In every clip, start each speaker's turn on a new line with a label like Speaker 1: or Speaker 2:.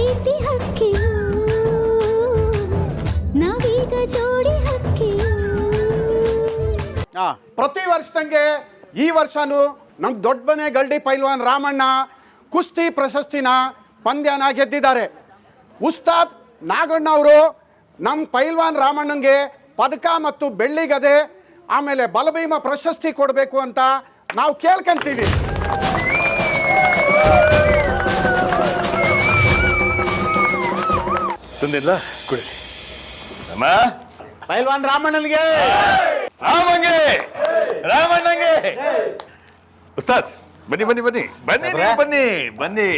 Speaker 1: ಪ್ರೀತಿ ಹಕ್ಕಿಯು ನಾವೀಗ ಜೋಡಿ ಹಕ್ಕಿಯು.
Speaker 2: ಪ್ರತಿ ವರ್ಷದಂಗೆ ಈ ವರ್ಷನೂ ನಮ್ಮ ದೊಡ್ಡ ಮನೆ ಗಲ್ಡಿ ಪೈಲ್ವಾನ್ ರಾಮಣ್ಣ ಕುಸ್ತಿ ಪ್ರಶಸ್ತಿನ ಪಂದ್ಯನ ಗೆದ್ದಿದ್ದಾರೆ. ಉಸ್ತಾದ್ ನಾಗಣ್ಣ ಅವರು ನಮ್ಮ ಪೈಲ್ವಾನ್ ರಾಮಣ್ಣಂಗೆ ಪದಕ ಮತ್ತು ಬೆಳ್ಳಿ ಗದೆ ಆಮೇಲೆ ಬಲಭೀಮ ಪ್ರಶಸ್ತಿ ಕೊಡಬೇಕು ಅಂತ ನಾವು ಕೇಳ್ಕೊಂತೀವಿ.
Speaker 3: ತಂದಿಲ್ಲ ಕುಡಿ
Speaker 2: ಪೈಲ್ವಾನ್ ರಾಮಣ್ಣನಿಗೆ
Speaker 3: ರಾಮಣ್ಣಂಗೆ ಉಸ್ತಾದ್ ಬನ್ನಿ ಬನ್ನಿ ಬನ್ನಿ ಬನ್ನಿ ನೀವು ಬನ್ನಿ ಬನ್ನಿ.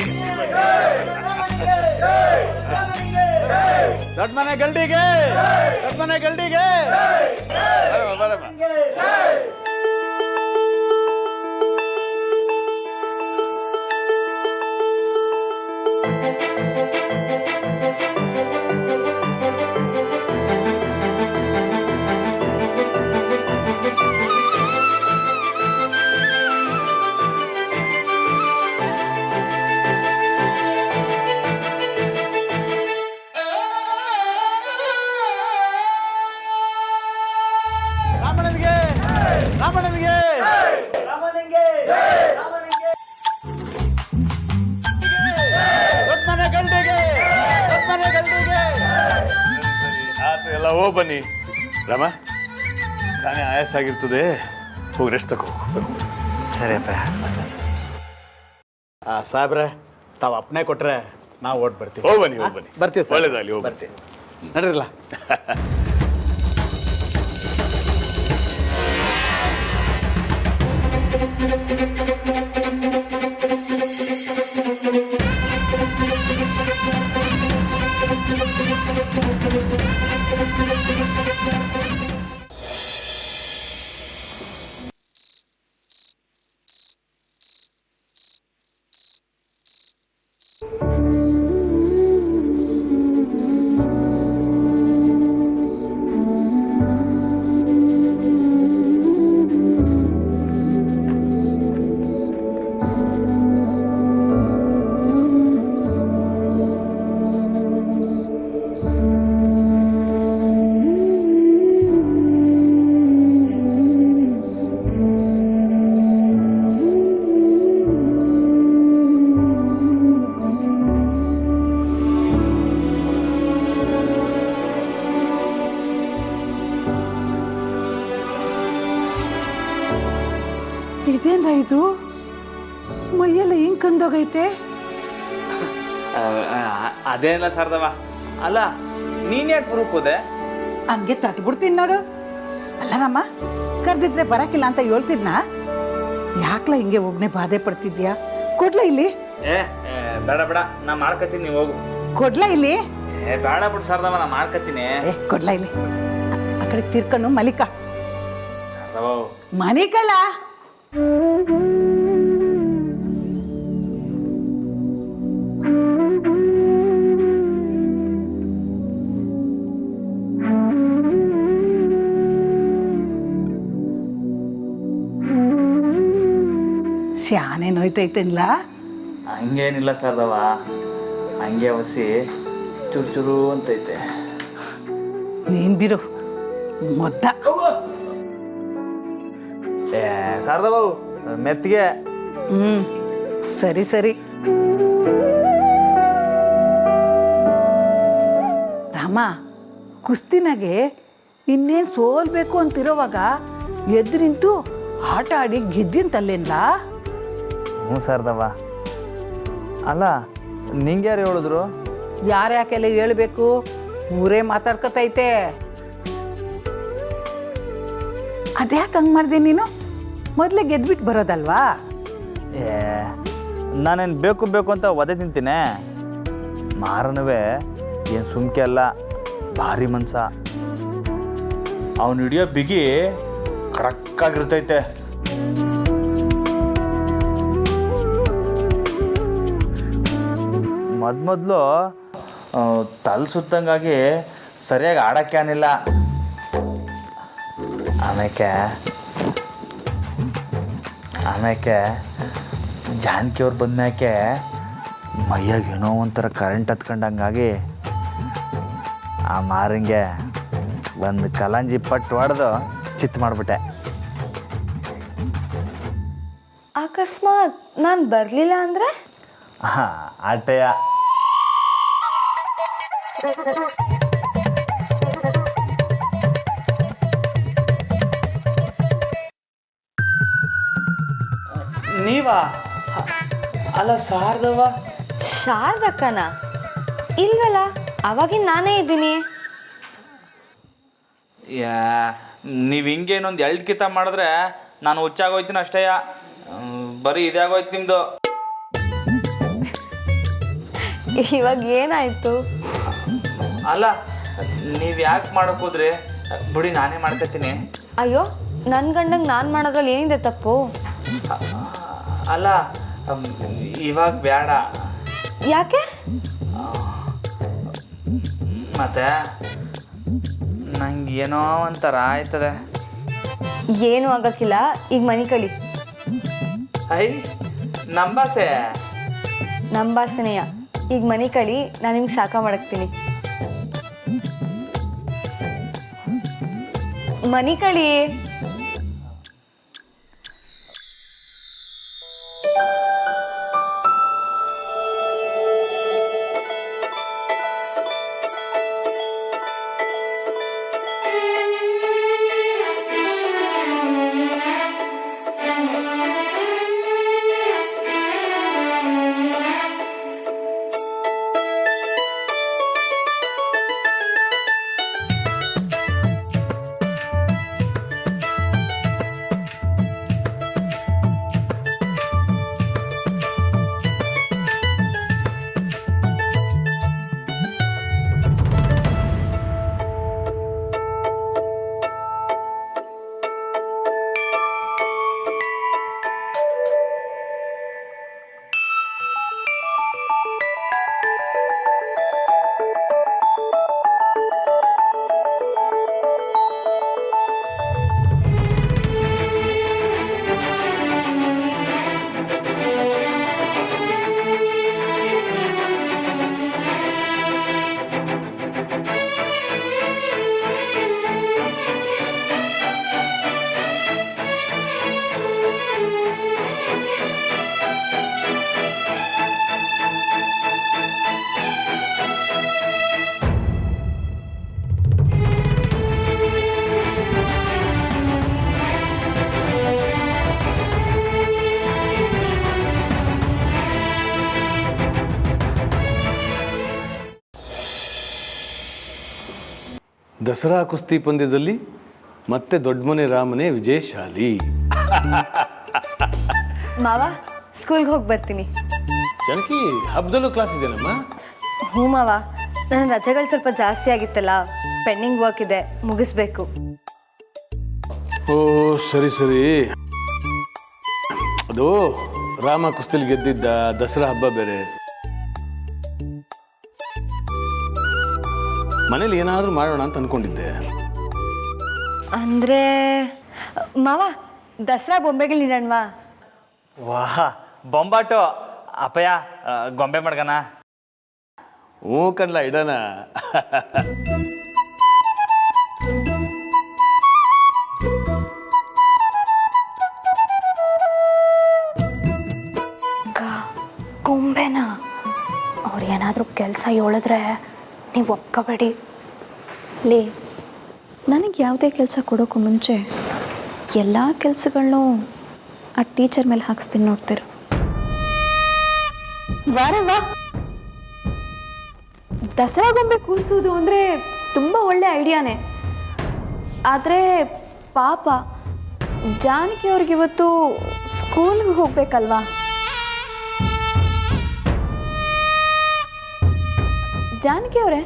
Speaker 2: ದೊಡ್ಡ ಮನೆ ಗಲ್ಡಿಗೆ ದೊಡ್ಡ ಮನೆ ಗಲ್ಡಿಗೆ. ರಾಮಣ್ಣನಿಗೆ ದೊಡ್ಡ ಮನೆ ಗಲ್ಡಿಗೆ ದೊಡ್ಡ ಮನೆ ಗಲ್ಡಿಗೆ.
Speaker 3: ಎಲ್ಲ ಹೋ ಬನ್ನಿ ರಾಮ, ಸಾನೆ ಆಯಾಸ ಆಗಿರ್ತದೆ, ಹೋಗಿ ರೆಸ್ಟ್ ತಗೋ.
Speaker 4: ಸರಿಯಪ್ಪ.
Speaker 2: ಸಾಹೇಬ್ರೆ, ತಾವು ಅಪ್ಪಣೆ ಕೊಟ್ರೆ ನಾವು ಓಟ್ ಬರ್ತೀವಿ.
Speaker 3: ಹೋಗಿ ಬನ್ನಿ ಹೋಗಿ ಬನ್ನಿ.
Speaker 2: ಬರ್ತೀವಿ ಸರ್.
Speaker 3: ಒಳ್ಳೇದಾಗಲಿ, ಹೋಗಿ
Speaker 2: ಬರ್ತೀವಿ. ನಡ್ರಿಲ್ಲ.
Speaker 5: ಇದೇನ ಇದು ಮೈಯೆಲ್ಲ ಹಿಂಗ್ ಕಂದೋಗೈತೆ?
Speaker 4: ಅದೇನಲ್ಲ ಸರ್ದವ. ಅಲ್ಲ ನೀನ್ ಯಾಕೆ ಬರುಕ್ ಹೋದೆ?
Speaker 5: ಹಂಗೆ ತಟ್ಬಿಡ್ತೀನಿ ನೋಡು. ಅಲ್ಲ ರಾಮ, ಕರ್ದಿದ್ರೆ ಬರಕಿಲ್ಲ ಅಂತ ಹೇಳ್ತಿದ್ನಾ? ಯಾಕ್ಲ ಹಿಂಗೆ ಒಗ್ನೆ ಬಾಧೆ ಪಡ್ತಿದ್ಯಾ? ಕೊಡ್ಲಾ ಇಲ್ಲಿ?
Speaker 4: ಬೇಡ ಬೇಡ, ನಾ ಮಾಡ್ಕತ್ತೀನಿ, ನೀವು ಹೋಗು.
Speaker 5: ಕೊಡ್ಲಾ ಇಲ್ಲಿ?
Speaker 4: ಬೇಡ ಬಿಡು ಸರ್ದವ, ನಾ ಮಾಡ್ಕತ್ತೀನಿ.
Speaker 5: ಕೊಡ್ಲಾ ಇಲ್ಲಿ? ಆ ಕಡೆ ತಿರ್ಕನು ಮಲಿಕ
Speaker 4: ಸರ್ದವ
Speaker 5: ಮನಿಕಳ. ಸ್ಯಾನೆ ನೋಯ್ತೈತಲ್ಲ?
Speaker 4: ಹಂಗೇನಿಲ್ಲ ಸರ್ದವ, ಹಂಗೆ ಹೊಸಿ ಚುರು ಚುರು ಅಂತೈತೆ.
Speaker 5: ನೀನ್ ಬಿರು ಮೊದ್ದ.
Speaker 4: ಸರ್ದವ ಮೆತ್ತಿಗೆ.
Speaker 5: ಸರಿ ಸರಿ. ರಾಮ, ಕುಸ್ತಿನಾಗೆ ಇನ್ನೇನು ಸೋಲ್ಬೇಕು ಅಂತಿರೋವಾಗ ಎದ್ದು ನಿಂತು ಆಟ ಆಡಿ ಗೆದ್ದಿಂತಲ್ಲೇನ್ಲ?
Speaker 4: ಹ್ಞೂ ಸರ್ದವ. ಅಲ್ಲ ನಿಂಗೆ ಯಾರು ಹೇಳಿದ್ರು?
Speaker 5: ಯಾರ್ಯಾಕೆಲ್ಲ ಹೇಳ್ಬೇಕು, ಊರೇ ಮಾತಾಡ್ಕೊತೈತೆ. ಅದ್ಯಾಕೆ ಹಂಗೆ ಮಾಡಿದೆ ನೀನು? ಮೊದಲೇ ಗೆದ್ಬಿಟ್ಟು ಬರೋದಲ್ವಾ?
Speaker 4: ನಾನೇನು ಬೇಕು ಬೇಕು ಅಂತ ಒದೆ ತಿಂತೀನಿ. ಮಾರನವೇ ಏನು ಸುಮ್ಕೆ ಅಲ್ಲ, ಭಾರಿ ಮನ್ಸ. ಅವನು ಹಿಡಿಯೋ ಬಿಗಿ ಕಡಕ್ಕಾಗಿರ್ತೈತೆ. ಮೊದಲು ತಲೆ ಸುತ್ತಂಗಾಗಿ ಸರಿಯಾಗಿ ಆಡೋಕ್ಕೇನಿಲ್ಲ. ಆಮೇಲೆ ಜಾನಕಿ ಅವ್ರು ಬಂದ್ಮ್ಯಾಕೆ ಮೈಯಾಗ ಏನೋ ಒಂಥರ ಕರೆಂಟ್ ಹತ್ಕೊಂಡಂಗಾಗಿ ಆ ಮಾರಂಗೆ ಒಂದು ಕಲಾಂಜಿ ಪಟ್ಟು ಹೊಡೆದು ಚಿತ್ತು ಮಾಡಿಬಿಟ್ಟೆ.
Speaker 6: ಅಕಸ್ಮಾತ್ ನಾನು ಬರಲಿಲ್ಲ ಅಂದರೆ?
Speaker 4: ಹಾಂ, ಆಟೆಯ. ನೀವಾ? ಅಲ್ಲ ಶಾರದವ್ವ.
Speaker 6: ಶಾರದಕ್ಕನ ಇಲ್ವಲ್ಲ, ಅವಾಗಿನ ನಾನೇ ಇದ್ದೀನಿ.
Speaker 4: ಯಾ, ನೀವು ಹಿಂಗೆ ಇನ್ನೊಂದು 2 ಕಿತ ಮಾಡಿದ್ರೆ ನಾನು ಹುಚ್ಚಾಗೋಯ್ತೀನಿ ಅಷ್ಟೇ. ಬರೀ ಇದೇ ಆಗೋಯ್ತು ನಿಮ್ಮದು.
Speaker 6: ಇವಾಗ ಏನಾಯ್ತು?
Speaker 4: ಅಲ್ಲ, ನೀವು ಯಾಕೆ ಮಾಡಕ್ಕೆ ಹೋದ್ರಿ? ಬಿಡಿ, ನಾನೇ ಮಾಡ್ಕೊತೀನಿ.
Speaker 6: ಅಯ್ಯೋ, ನನ್ನ ಗಂಡಂಗೆ ನಾನು ಮಾಡೋದ್ರಲ್ಲಿ ಏನಿದೆ ತಪ್ಪು?
Speaker 4: ಅಲ್ಲ, ಇವಾಗ ಬೇಡ.
Speaker 6: ಯಾಕೆ?
Speaker 4: ಮತ್ತೆ ನಂಗೆ ಏನೋ ಒಂಥರ ಆಯ್ತದೆ.
Speaker 6: ಏನೂ ಆಗಕ್ಕಿಲ್ಲ, ಈಗ ಮನೆ ಕಳಿ.
Speaker 4: ಐ ನಂಬಾಸೆ.
Speaker 6: ನಂಬಾಸನೆಯ ಈಗ ಮನೆ ಕಳಿ, ನಾನು ನಿಮ್ಗೆ ಶಾಖ ಮಾಡಕ್ತೀನಿ. ಮನೆ ಕಳಿ.
Speaker 7: ದಸರಾ ಕುಸ್ತಿ ಪಂದ್ಯದಲ್ಲಿ ಮತ್ತೆ ದೊಡ್ಡಮನೆ ರಾಮನೇ ವಿಜಯಶಾಲಿ.
Speaker 6: ಮಾವ, ಸ್ಕೂಲ್ಗೆ ಹೋಗಿ ಬರ್ತೀನಿ.
Speaker 7: ಜನಕಿ, ಹಬ್ಬದಲ್ಲೂ ಕ್ಲಾಸ್ ಇದೆಯಲ್ಲಮ್ಮ?
Speaker 6: ಹ್ಞೂ ಮಾವ, ನನ್ನ ರಜೆಗಳು ಸ್ವಲ್ಪ ಜಾಸ್ತಿ ಆಗಿತ್ತಲ್ಲ, ಪೆಂಡಿಂಗ್ ವರ್ಕ್ ಇದೆ, ಮುಗಿಸ್ಬೇಕು.
Speaker 7: ಓ ಸರಿ ಸರಿ. ಅದು ರಾಮ ಕುಸ್ತಿಲಿ ಗೆದ್ದಿದ್ದ, ದಸರಾ ಹಬ್ಬ ಬೇರೆ. ಮನೇಲಿ ಏನಾದರೂ ಮಾಡೋಣ ಅಂತ ಅನ್ಕೊಂಡಿದ್ದೆ.
Speaker 6: ಅಂದರೆ ಮಾವ, ದಸರಾ ಬೊಂಬೆಗಳು ನೀಡಣ್ವಾ?
Speaker 4: ವಾಹ್, ಬೊಂಬಾಟು. ಅಪ್ಪಯ್ಯ, ಗೊಂಬೆ ಮಾಡ್ಗಣ.
Speaker 7: ಹ್ಞೂ ಕಣ್ಲ, ಇಡೋಣ.
Speaker 8: ಗೊಂಬೆನಾ? ಅವ್ರು ಏನಾದರೂ ಕೆಲಸ ಹೇಳಿದ್ರೆ ನೀವು ಒಪ್ಕೋಬೇಡಿ. ಲೇ, ನನಗೆ ಯಾವುದೇ ಕೆಲಸ ಕೊಡೋಕ್ಕೂ ಮುಂಚೆ ಎಲ್ಲ ಕೆಲಸಗಳನ್ನೂ ಆ ಟೀಚರ್ ಮೇಲೆ ಹಾಕ್ಸ್ತೀನಿ, ನೋಡ್ತೀರ.
Speaker 6: ವಾರವ್ವ, ದಸರಾ ಗೊಂಬೆ ಕೂರಿಸೋದು ಅಂದರೆ ತುಂಬ ಒಳ್ಳೆ ಐಡಿಯಾನೇ. ಆದರೆ ಪಾಪ ಜಾನಕಿ ಅವ್ರಿಗೆ ಇವತ್ತು ಸ್ಕೂಲ್ಗೆ ಹೋಗ್ಬೇಕಲ್ವಾ? ಜಾನಕಿ ಅವರೇ,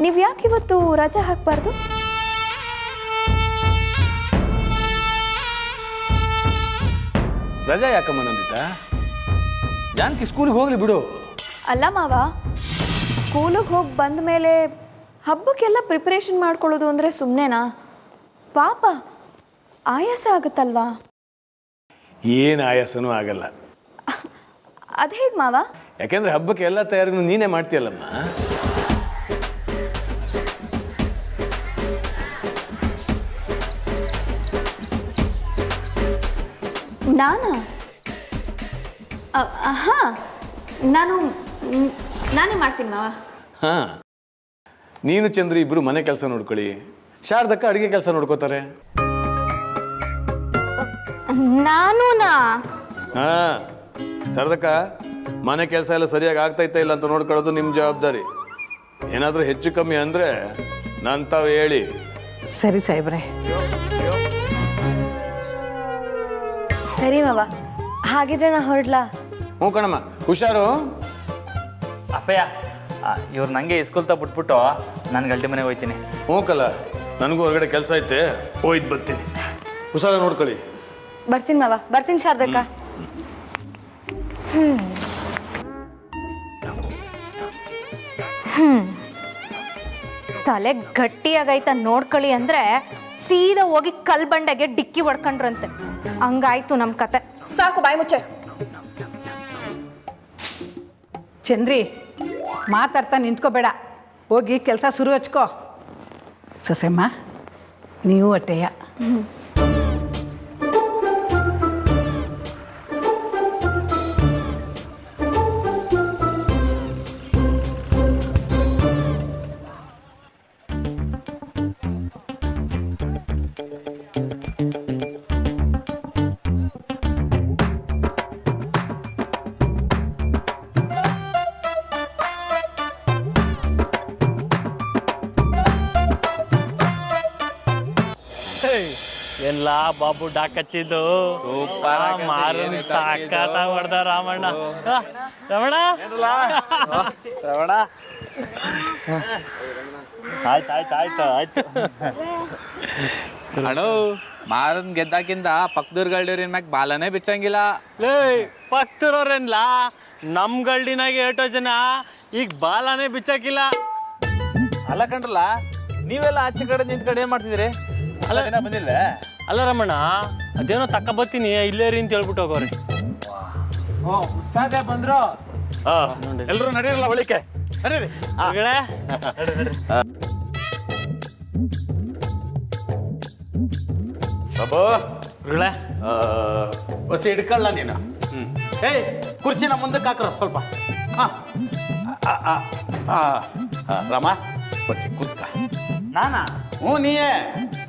Speaker 6: ನೀವು ಯಾಕೆ ಇವತ್ತು ರಜೆ ಹಾಕಬಾರ್ದು?
Speaker 7: ರಜಾ ಯಾಕಮ್ಮ ನಂದಿತಾ? ಜಾನಕಿ ಸ್ಕೂಲಿಗೆ ಹೋಗ್ಲಿ ಬಿಡು.
Speaker 6: ಅಲ್ಲ ಮಾವ, ಸ್ಕೂಲಿಗೆ ಹೋಗಿ ಬಂದ ಮೇಲೆ ಹಬ್ಬಕ್ಕೆಲ್ಲ ಪ್ರಿಪ್ರೇಷನ್ ಮಾಡ್ಕೊಳ್ಳೋದು ಅಂದರೆ ಸುಮ್ಮನೆನಾ? ಪಾಪ ಆಯಾಸ ಆಗುತ್ತಲ್ವಾ?
Speaker 7: ಏನು ಆಯಾಸನೂ ಆಗಲ್ಲ.
Speaker 6: ಅದು ಹೇಗೆ ಮಾವ?
Speaker 7: ಯಾಕೆಂದ್ರೆ ಹಬ್ಬಕ್ಕೆ ಎಲ್ಲ ತಯಾರಿನೂ ನೀನೇ ಮಾಡ್ತೀಯಲ್ಲಮ್ಮ.
Speaker 8: ನಾನಾ? ಹಾಂ, ನಾನೇ ಮಾಡ್ತೀನಿ ಮಾವ.
Speaker 7: ಹಾಂ, ನೀನು ಚಂದ್ರಿ ಇಬ್ಬರು ಮನೆ ಕೆಲಸ ನೋಡ್ಕೊಳ್ಳಿ, ಶಾರದಕ್ಕ ಅಡುಗೆ ಕೆಲಸ ನೋಡ್ಕೋತಾರೆ.
Speaker 8: ನಾನೂನಾ?
Speaker 7: ಹಾಂ, ಶಾರದಕ್ಕ ಮನೆ ಕೆಲಸ ಎಲ್ಲ ಸರಿಯಾಗಿ ಆಗ್ತೈತಾ ಇಲ್ಲ ಅಂತ ನೋಡ್ಕೊಳ್ಳೋದು ನಿಮ್ಮ ಜವಾಬ್ದಾರಿ. ಏನಾದರೂ ಹೆಚ್ಚು ಕಮ್ಮಿ ಅಂದರೆ ನಾನು ತಾವು ಹೇಳಿ.
Speaker 5: ಸರಿ ಸಾಹೇಬ್ರೆ.
Speaker 6: ಸರಿ ಮಾವ, ಹಾಗಿದ್ರೆ ನಾ ಹೊರಡ್ಲಾ?
Speaker 7: ಹ್ಞೂ ಕಣಮ್ಮ, ಹುಷಾರು.
Speaker 4: ಅಪ್ಪಯ್ಯ, ಇವ್ರು ನನಗೆ ಇಸ್ಕೊಳ್ತಾ ಬಿಟ್ಬಿಟ್ಟು ನಾನು ಗಲ್ಟಿ ಮನೆಗೆ ಹೋಗ್ತೀನಿ.
Speaker 7: ಹ್ಞೂ ಕಲ, ನನಗೂ ಹೊರಗಡೆ ಕೆಲಸ ಐತೆ, ಹೋಯ್ತು ಬರ್ತೀನಿ. ಹುಷಾರ ನೋಡ್ಕೊಳ್ಳಿ.
Speaker 6: ಬರ್ತೀನಿ ಮಾವ, ಬರ್ತೀನಿ ಶಾರದಕ್ಕ.
Speaker 8: ತಲೆ ಗಟ್ಟಿಯಾಗೈತ ನೋಡ್ಕೊಳ್ಳಿ ಅಂದ್ರೆ ಸೀದಾ ಹೋಗಿ ಕಲ್ ಬಂಡೆಗೆ ಡಿಕ್ಕಿ ಹೊಡ್ಕೊಂಡ್ರಂತೆ. ಹಂಗಾಯ್ತು ನಮ್ಮ ಕತೆ. ಸಾಕು, ಬಾಯಿ ಮುಚ್ಚೆ.
Speaker 5: ಚಂದ್ರಿ, ಮಾತಾಡ್ತಾ ನಿಂತ್ಕೋಬೇಡ, ಹೋಗಿ ಕೆಲಸ ಶುರು ಹಚ್ಕೋ. ಸೊಸೆಮ್ಮ, ನೀವು ಅಟ್ಟೆಯ.
Speaker 9: ಎಲ್ಲ ಬಾಬು ಡಾಕಚ್ಚಿದ್ದು ಸೂಪರ್ ಮಾರು ಸಾಕಾತ ಹೊಡ್ದ ರಾಮಣ್ಣ. ರಮಣ ರಮಣ ಆಯ್ತು
Speaker 4: ಅಣ್ಣ, ಮಾರನ್ ಗೆದ್ದಾಕಿಂದ ಪಕ್ಕದೂರ್ಗಳ್ಡಿವ್ರ ಮ್ಯಾಗ ಬಾಲನೇ ಬಿಚ್ಚಂಗಿಲ್ಲ.
Speaker 9: ಪಕ್ತರವ್ರೇನ್ಲ ನಮ್ ಗಲ್ಡಿನಾಗ ಏಟೋ ಜನ ಈಗ ಬಾಲನೇ ಬಿಚ್ಚಕಿಲ್ಲ.
Speaker 4: ಅಲ್ಲ ಕಣ್ರಲ್ಲ, ನೀವೆಲ್ಲ ಆಚೆ ಕಡೆ ನಿಂತ ಕಡೆ ಏನ್ ಮಾಡ್ತಿದ್ರಿ? ಅಲ್ಲ ದಿನ ಬಂದಿಲ್ಲ.
Speaker 9: ಅಲ್ಲ ರಮಣ, ಅದೇನೋ ತಕ್ಕ ಬರ್ತೀನಿ ಇಲ್ಲೇ ರೀ ಅಂತ ಹೇಳ್ಬಿಟ್ಟು ಹೋಗೋರಿ.
Speaker 4: ಬಂದ್ರು
Speaker 3: ಎಲ್ಲರೂ ನಡೀರಲ್ಲ ಒಳಿಕೆ, ನಡೀರಿ. ಬಾಬು
Speaker 2: ಬಸ್ ಹಿಡ್ಕೊಳ್ಳ ನೀನು. ಏಯ್, ಕುರ್ಚಿನ ಮುಂದಕ್ಕೆ ಹಾಕ್ರ ಸ್ವಲ್ಪ. ರಾಮ, ಬಸ್ಸಿ ಕೂತ್ಕ.
Speaker 4: ನಾನಾ?
Speaker 2: ಹ್ಞೂ, ನೀಯೇ.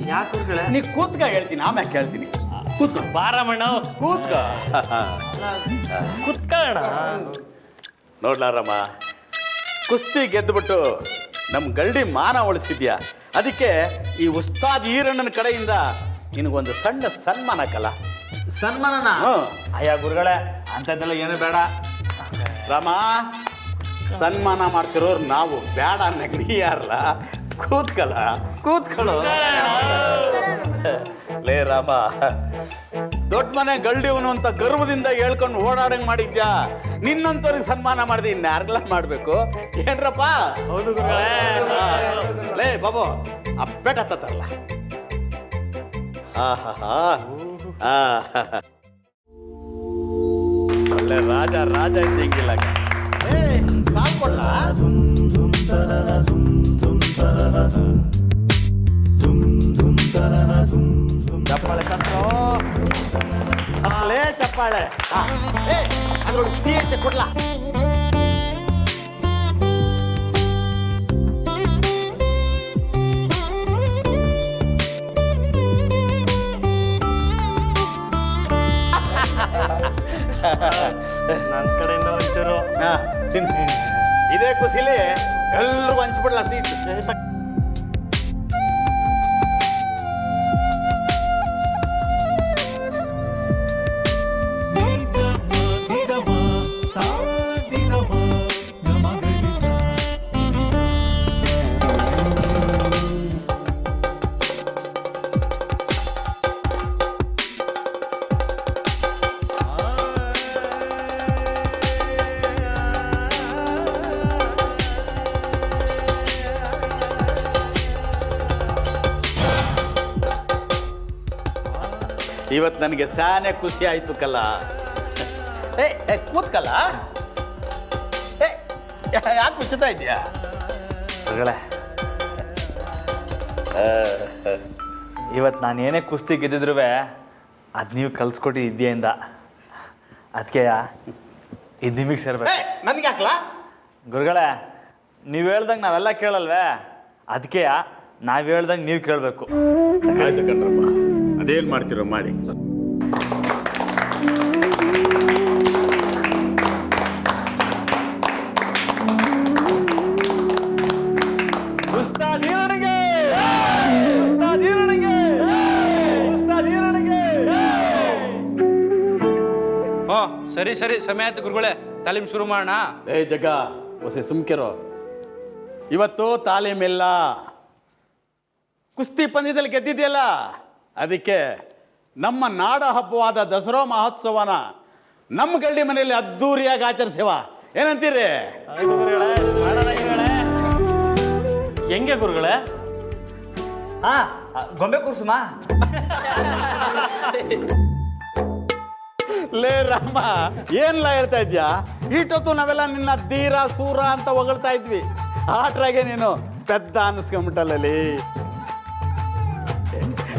Speaker 4: ಯಾಕೆ
Speaker 2: ನೀ ಕೂತ್ಕ, ಹೇಳ್ತೀನಿ, ಆಮ್ಯಾಕೆ ಕೇಳ್ತೀನಿ. ಕೂತ್ಕೊ,
Speaker 9: ಬಾರಮಣ್ಣ,
Speaker 2: ಕೂತ್ಕ.
Speaker 9: ಕುತ್ಕೋಣ.
Speaker 2: ನೋಡ್ಲಾರಮ್ಮ, ಕುಸ್ತಿ ಗೆದ್ದುಬಿಟ್ಟು ನಮ್ಮ ಗಲ್ಡಿ ಮಾನ ಉಳಿಸಿದ್ಯಾ. ಅದಕ್ಕೆ ಈ ಉಸ್ತಾದ್ ಈರಣ್ಣನ ಕಡೆಯಿಂದ ನಿನಗೊಂದು ಸಣ್ಣ ಸನ್ಮಾನ ಕಲ.
Speaker 4: ಸನ್ಮಾನನ? ಅಯ್ಯ ಗುರುಗಳೇ, ಅಂಥದ್ದೆಲ್ಲ ಏನು ಬೇಡ.
Speaker 2: ರಾಮ, ಸನ್ಮಾನ ಮಾಡ್ತಿರೋರು ನಾವು, ಬೇಡ ಅನ್ನಕ್ಕೆ ನೀ ಯಾರಲ್ಲ. ಕೂತ್ಕಲ್ಲ, ಕೂತ್ಕೊಳ್ಳೋ. ಲೇ ರಾಮ, ದೊಡ್ಡ ಮನೆ ಗಲ್ಡಿವನು ಅಂತ ಗರ್ವದಿಂದ ಹೇಳ್ಕೊಂಡು ಓಡಾಡಂಗ್ ಮಾಡಿದ್ಯಾ. ನಿನ್ನಂತವ್ರಿಗೆ ಸನ್ಮಾನ ಮಾಡಿದೆ, ಇನ್ಯಾರಿಗೆಲ್ಲ ಮಾಡ್ಬೇಕು ಏನ್ರಪ್ಪ?
Speaker 9: ಹೌದು ಗುರುಗಳೇ.
Speaker 2: ಲೇ ಬಾಬು, ಅಪ್ಪೆಟ್ ಹತ್ತಲ್ಲ. ಒಳ್ಳೆ ರಾಜ ರಾಜ ಇದ್ದಂಗಿಲ್ಲ. ಸಾಕೊಡ್ಲ ಚಪ್ಪಾಳೆ ಕಟ್ಟೋ. ಲೇ ಚಪ್ಪಾಳೆ, ಅದ್ರೊಳಗೆ ಸಿಹಿ ಐತೆ, ಕೊಡ್ಲಾ?
Speaker 9: ನನ್ನ ಕಡೆಯಿಂದ ಒಂಚೂರು
Speaker 2: ತಿನ್ಸಿ. ಇದೇ ಖುಷಿಲಿ ಎಲ್ರಿಗೂ ಹಂಚ್ಬಿಡ್ಲಾ ಸೀಟ್. ಇವತ್ತು ನನಗೆ ಸಾನೆ ಖುಷಿ ಆಯ್ತು ಕಲ್ಲ. ಏ ಕೂತ್ಕಲ್ಲ.
Speaker 10: ಯಾಕೆ ಮುಚ್ಚುತ್ತಾ ಇದೆಯಾ?
Speaker 4: ಗುರುಗಳೇ, ಇವತ್ತು ನಾನು ಏನೇ ಕುಸ್ತಿ ಗೆದ್ದಿದ್ರು ಅದು ನೀವು ಕಲ್ಸ್ಕೊಟ್ಟು ವಿದ್ಯೆಯಿಂದ. ಅದಕ್ಕೆ ಇದು ನಿಮಗೆ ಸೇರ್ಬೇಕು.
Speaker 10: ನನಗೆ ಹಾಕ್ಲಾ?
Speaker 4: ಗುರುಗಳೇ, ನೀವು ಹೇಳ್ದಂಗೆ ನಾವೆಲ್ಲ ಕೇಳಲ್ವೇ? ಅದಕ್ಕೆ ನಾವು ಹೇಳ್ದಂಗೆ ನೀವು ಕೇಳಬೇಕು.
Speaker 10: ಆಯ್ತು ಕಣ್ರಪ್ಪ, ಅದೇನು ಮಾಡ್ತೀರೋ ಮಾಡಿ.
Speaker 11: ಸರಿ ಸರಿ, ಸಮಯ ಆಯ್ತು ಗುರುಗಳೇ, ತಾಲೀಮ್ ಶುರು ಮಾಡೋಣ.
Speaker 10: ಜಗ್ಗ ಹೊಸ ಸುಮ್ಕಿರೋ. ಇವತ್ತು ತಾಲೀಮಿಲ್ಲ, ಕುಸ್ತಿ ಪಂದ್ಯದಲ್ಲಿ ಗೆದ್ದಿದೆಯಲ್ಲ, ಅದಕ್ಕೆ ನಮ್ಮ ನಾಡ ಹಬ್ಬವಾದ ದಸರಾ ಮಹೋತ್ಸವನ ನಮ್ಮ ಗಲ್ಡಿ ಮನೆಯಲ್ಲಿ ಅದ್ದೂರಿಯಾಗಿ ಆಚರಿಸುವ. ಏನಂತೀರಿ?
Speaker 9: ಹೆಂಗೆ ಗುರುಗಳೇ?
Speaker 4: ಗೊಂಬೆ ಕೂರ್ಸುಮಾ?
Speaker 10: ಲೇ ರಾಮ, ಏನ್ಲ ಹೇಳ್ತಾ ಇದ್ಯಾ? ಈಟೊತ್ತು ನಾವೆಲ್ಲ ನಿನ್ನ ಧೀರ ಸೂರ ಅಂತ ಹೊಗಳ್ತಾ ಇದ್ವಿ. ಆಟ್ರಾಗೆ ನೀನು ಪೆದ್ದ ಅನ್ನಿಸ್ಕೊಂಬಿಟ್ಟಲ್ಲಿ.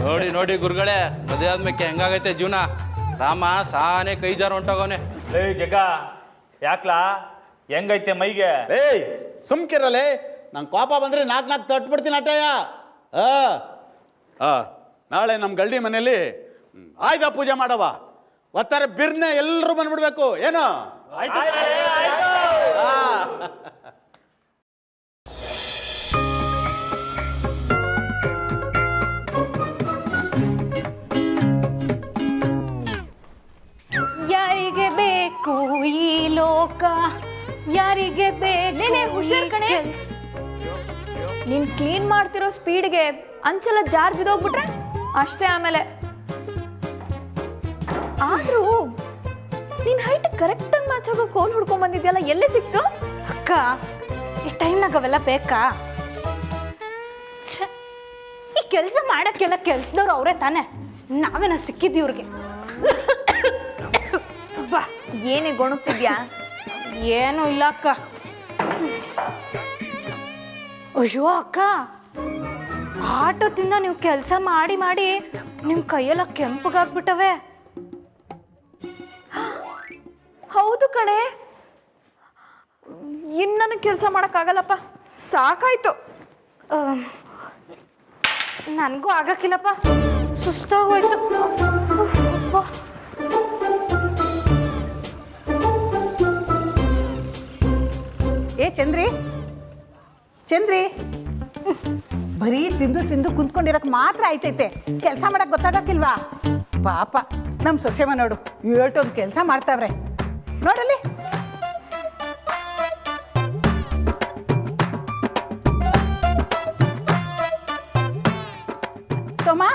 Speaker 11: ನೋಡಿ ನೋಡಿ ಗುರುಗಳೇ, ಮದುವೆ ಆದ್ಮೇಲೆ ಹೆಂಗಾಗೈತೆ ಜೀವನ. ರಾಮ ಸಾನೆ ಕೈ ಜಾರ ಹೊಂಟೋಗವನೆ.
Speaker 4: ಜಗ ಯಾಕ್ಲಾ, ಹೆಂಗೈತೆ ಮೈಗೆ?
Speaker 10: ಸುಮ್ಕಿರಲೇ, ನಂಗೆ ಕೋಪ ಬಂದ್ರೆ ನಾಲ್ಕು ತಟ್ಬಿಡ್ತೀನಿ ಅಟ್ಟಯ್ಯ. ನಾಳೆ ನಮ್ಮ ಗಲ್ಡಿ ಮನೆಯಲ್ಲಿ ಆಯ್ದ ಪೂಜೆ ಮಾಡವ. ಒತ್ತಾರೆ ಬಿರ್ನೆ ಎಲ್ಲರೂ ಬಂದ್ಬಿಡ್ಬೇಕು. ಏನು?
Speaker 8: ಯಾರಿಗೆ ಬೇಕು ಈ ಲೋಕ, ಯಾರಿಗೆ ಬೇಕು
Speaker 6: ಹುಷಾರ್ ಕಣೆ. ನೀನ್ ಕ್ಲೀನ್ ಮಾಡ್ತಿರೋ ಸ್ಪೀಡ್ಗೆ ಅಂಚೆಲ್ಲ ಜಾರ್ ಬಿದ್ದೋಗ್ಬಿಟ್ರೆ ಅಷ್ಟೇ. ಆಮೇಲೆ ಆದ್ರೂ ನಿನ್ ಹೈಟ್ ಕರೆಕ್ಟ್ ಆಗಿ ಮ್ಯಾಚ್ ಆಗೋ ಕೋಲ್ ಹುಡ್ಕೊಂಡ್ ಬಂದಿದ್ಯಲ್ಲ, ಎಲ್ಲಿ ಸಿಕ್ತು? ಅಕ್ಕ, ಈ ಟೈಮ್ನಾಗ ಅವೆಲ್ಲ ಬೇಕಾ? ಈ ಕೆಲಸ ಮಾಡಕ್ಕೆಲ್ಲ ಕೆಲ್ಸದವ್ರು ಅವರೇ ತಾನೆ, ನಾವೇನ ಸಿಕ್ಕಿದ್ವಿ ಇವ್ರಿಗೆ. ಬಾ, ಏನೇ ಗೊಣಗ್ತಿದ್ಯಾ? ಏನೂ ಇಲ್ಲ ಅಕ್ಕ. ಅಯ್ಯೋ ಅಕ್ಕ, ಆಟೋದಿಂದ ನೀವು ಕೆಲಸ ಮಾಡಿ ಮಾಡಿ ನಿಮ್ಮ ಕೈಯೆಲ್ಲ ಕೆಂಪಗಾಗ್ಬಿಟ್ಟವೆ. ಹೌದು ಕಣೆ, ಇನ್ನು ನನಗೆ ಕೆಲಸ ಮಾಡೋಕ್ಕಾಗಲ್ಲಪ್ಪ, ಸಾಕಾಯ್ತು. ನನಗೂ ಆಗಕ್ಕಿಲ್ಲಪ್ಪ, ಸುಸ್ತಾಗೋಯ್ತು.
Speaker 5: ಏ ಚಂದ್ರಿ, ಚಂದ್ರಿ, ಬರೀ ತಿಂದು ತಿಂದು ಕುಂತ್ಕೊಂಡಿರಕ್ ಮಾತ್ರ ಆಯ್ತೈತೆ, ಕೆಲಸ ಮಾಡಕ್ ಗೊತ್ತಾಗಕ್ಕಿಲ್ವಾ? ಪಾಪ ನಮ್ಮ ಸೊಸೆಮ ನೋಡು, ಏಟೊಂದು ಕೆಲಸ ಮಾಡ್ತಾವ್ರೆ ನೋಡಲ್ಲಿ. ಸೋಮಾ,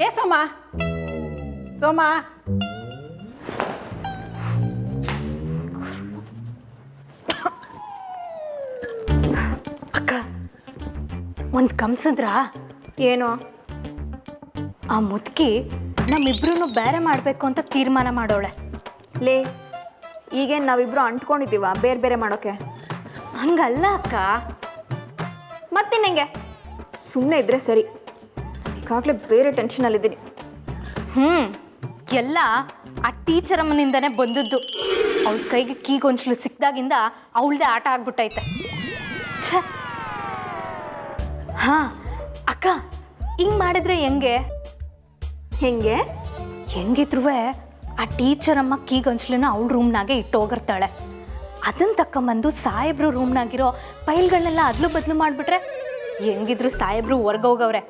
Speaker 5: ಏ ಸೋಮಾ, ಸೋಮಾ,
Speaker 8: ಅಕ್ಕ, ಒಂದು ಕಮ್ಸಿದ್ರ ಏನು? ಆ ಮುದುಕಿ ನಮ್ಮಿಬ್ರು ಬೇರೆ ಮಾಡಬೇಕು ಅಂತ ತೀರ್ಮಾನ ಮಾಡೋಳೆ.
Speaker 6: ಲೇ, ಈಗೇನು ನಾವಿಬ್ರು ಅಂಟ್ಕೊಂಡಿದ್ದೀವ ಬೇರೆ ಬೇರೆ ಮಾಡೋಕೆ?
Speaker 8: ಹಂಗಲ್ಲ ಅಕ್ಕ.
Speaker 6: ಮತ್ತಿನ್ನಂಗೆ ಸುಮ್ಮನೆ ಇದ್ರೆ ಸರಿ, ಈಗಾಗಲೇ ಬೇರೆ ಟೆನ್ಷನಲ್ಲಿದ್ದೀನಿ.
Speaker 8: ಎಲ್ಲ ಆ ಟೀಚರ್ ಅಮ್ಮನಿಂದನೇ ಬಂದದ್ದು. ಅವಳ ಕೈಗೆ ಕೀಗೊಂಚಲು ಸಿಕ್ದಾಗಿಂದ ಅವಳದೇ ಆಟ ಆಗ್ಬಿಟ್ಟೈತೆ. ಛ, ಹಾಂ ಅಕ್ಕ, ಹಿಂಗೆ ಮಾಡಿದ್ರೆ ಹೆಂಗೆ? ಹೆಂಗಿದ್ರು ಆ ಟೀಚರ್ ಅಮ್ಮ ಕೀಗೊಂಚಲನ್ನ ಅವಳ ರೂಮ್ನಾಗೆ ಇಟ್ಟು ಹೋಗಿರ್ತಾಳೆ. ಅದನ್ನು ತಕ್ಕೊಂಬಂದು ಸಾಹೇಬ್ರು ರೂಮ್ನಾಗಿರೋ ಫೈಲ್ಗಳನ್ನೆಲ್ಲ ಅದ್ಲು ಬದಲು ಮಾಡಿಬಿಟ್ರೆ ಹೆಂಗಿದ್ರು ಸಾಹೇಬ್ರು ಹೊರ್ಗೋಗವ್ರೆ.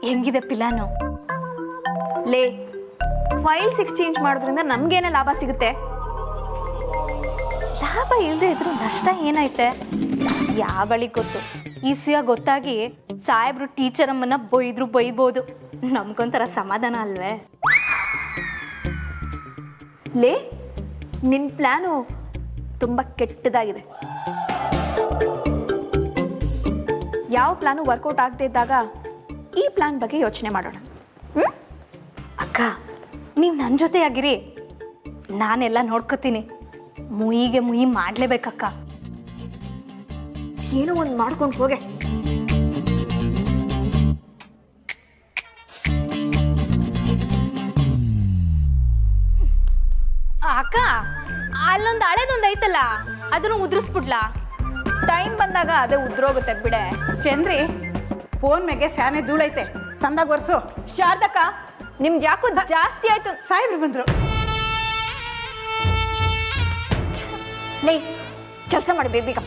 Speaker 8: ಹೆಂಗಿದೆ ಪಿಲಾನು?
Speaker 6: ಲೇ, ಫೈಲ್ಸ್ ಎಕ್ಸ್ಚೇಂಜ್ ಮಾಡೋದ್ರಿಂದ ನಮಗೇನೇ ಲಾಭ ಸಿಗುತ್ತೆ?
Speaker 8: ಲಾಭ ಇಲ್ಲದೆ ಇದ್ರು ನಷ್ಟ ಏನೈತೆ? ಯಾವಳಿಗೆ ಗೊತ್ತು? ಈಸಿಯಾಗಿ ಗೊತ್ತಾಗಿ ಸಾಹೇಬ್ರು ಟೀಚರ್ ಅಮ್ಮನ್ನ ಬೈದ್ರು ಬೈಬೋದು. ನಮ್ಗೊಂಥರ ಸಮಾಧಾನ ಅಲ್ವೇ?
Speaker 6: ಲೇ, ನಿನ್ನ ಪ್ಲ್ಯಾನು ತುಂಬ ಕೆಟ್ಟದಾಗಿದೆ. ಯಾವ ಪ್ಲ್ಯಾನು ವರ್ಕೌಟ್ ಆಗದೆ ಇದ್ದಾಗ ಈ ಪ್ಲ್ಯಾನ್ ಬಗ್ಗೆ ಯೋಚನೆ ಮಾಡೋಣ.
Speaker 8: ಅಕ್ಕ, ನೀವು ನನ್ನ
Speaker 6: ಏನೋ ಒಂದು ಮಾಡ್ಕೊಂಡು ಹೋಗೆ.
Speaker 8: ಅಕ್ಕ ಅಲ್ಲೊಂದು ಹಳೇದೊಂದು ಐತಲ್ಲ ಅದನ್ನು ಉದುರಿಸ್ಬಿಡ್ಲಾ?
Speaker 6: ಟೈಮ್ ಬಂದಾಗ ಅದೇ ಉದ್ರೋಗುತ್ತೆ ಬಿಡೆ.
Speaker 5: ಚಂದ್ರಿ ಫೋನ್ ಮ್ಯಾಗೆ ಸ್ಯಾನೆ ಧೂಳೈತೆ, ಚಂದಾಗ ಒರ್ಸು.
Speaker 6: ಶಾರದಕ್ಕ ನಿಮ್ದು ಯಾಕೋ ಜಾಸ್ತಿ ಆಯ್ತು.
Speaker 5: ಸಾಹೇಬ್ರು ಬಂದ್ರು.
Speaker 6: ಲೇ ಕೆಲಸ ಮಾಡಿ ಬೇಗ.